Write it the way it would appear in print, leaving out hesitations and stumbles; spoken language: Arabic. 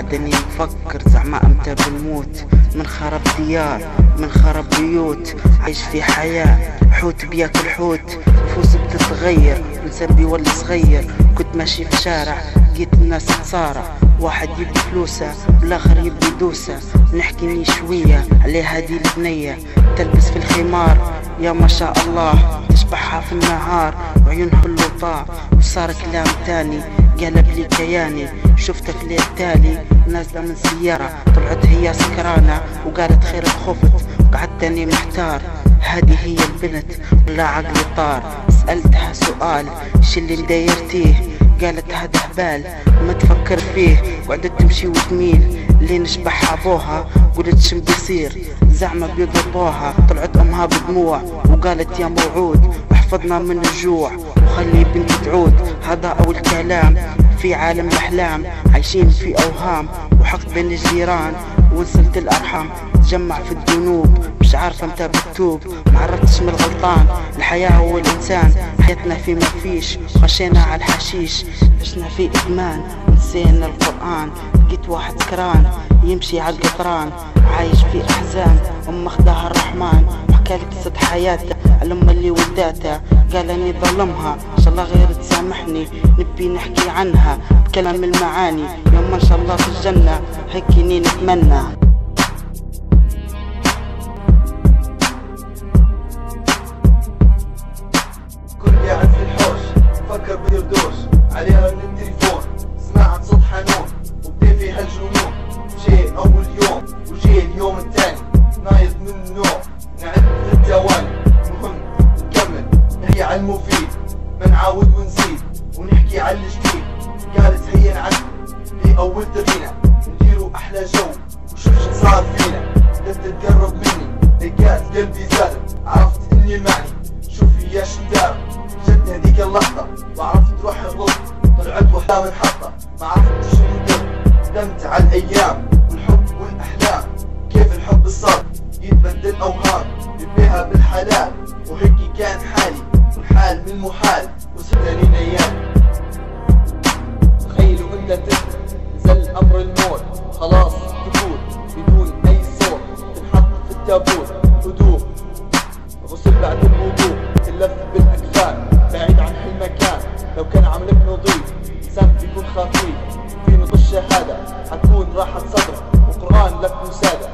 قعدني نفكر زعما امتى بنموت. من خرب ديار من خرب بيوت، عايش في حياة حوت بياكل حوت. فلوس بتتغير انسان بيولي صغير. كنت ماشي في شارع لقيت الناس تصارع، واحد يبي فلوسه والاخر يبي دوسه. نحكي شوية على هادي البنية تلبس في الخمار يا ما شاء الله، تشبحها في النهار وعيونها اللطاع. وصار كلام تاني قلب لي كياني، شفته في الليل التالي نازلة من سيارة طلعت هي سكرانة وقالت خير خفت. وقعدتني محتار هذه هي البنت ولا عقلي طار. سألتها سؤال شي اللي مدايرتيه، قالت هذا هبال ما تفكر فيه. وقعدت تمشي وتميل لين نشبح ابوها، قلت شم بيصير زعما بيضربوها. طلعت امها بدموع وقالت يا موعود احفظنا من الجوع وخلي بنتي تعود. هذا اول كلام في عالم الاحلام، عايشين في اوهام وحقد بين الجيران ونسلت الارحام. تجمع في الذنوب مش عارفه متى بتوب، معرفتش من الغلطان. الحياة هو الانسان، حياتنا في ما فيش. خشينا على الحشيش عشنا في ادمان ونسينا القرآن. لقيت واحد سكران يمشي على القطران عايش في احزان، ام اخدها الرحمن وحكالي قصة حياته على ام اللي وداته. قال اني ظلمها ان شاء الله غير تسامحني، نبي نحكي عنها بكلام المعاني. يوم ان شاء الله في الجنة هيكيني نتمنى. كل قاعد في الحوش فكر بيردوش عليها من التليفون، سمعت صوت حنون وبدي فيها الجنون. جاي اول يوم وجاي اليوم التاني، نايض من النوم نعد في الدواني. مهم نكمل نحكي على المفيد، ما نعاود ونزيد ونحكي على الجديد. قالت هيا نعد في اول تغينا نديرو احلى جو وشوف شو صار فينا. بدت تقرب مني لقيت قلبي زادت، عرفت اني المعني شوفي يا شندار. جت هذيك اللحظة وعرفت روح الرضا، طلعت وحدة من حطة ما عرفت شو ندم. ندمت على الايام والحب والاحلام، كيف الحب الصار يتبدل اوهام. نبيها بالحلال وهيك كان حالي، والحال من المحال وستني نيام. تخيلوا انت تنزل نزل امر الموت، خلاص تفوت بدون اي صوت. تنحط في التابوت هدوء، غسل بعد الوضوء، تلف بالاكفان بعيد عن هالمكان. لو كان عملك نظيف انسان بيكون خفيف، في نص الشهادة حتكون راحة صدرك وقرآن لك مساعدة.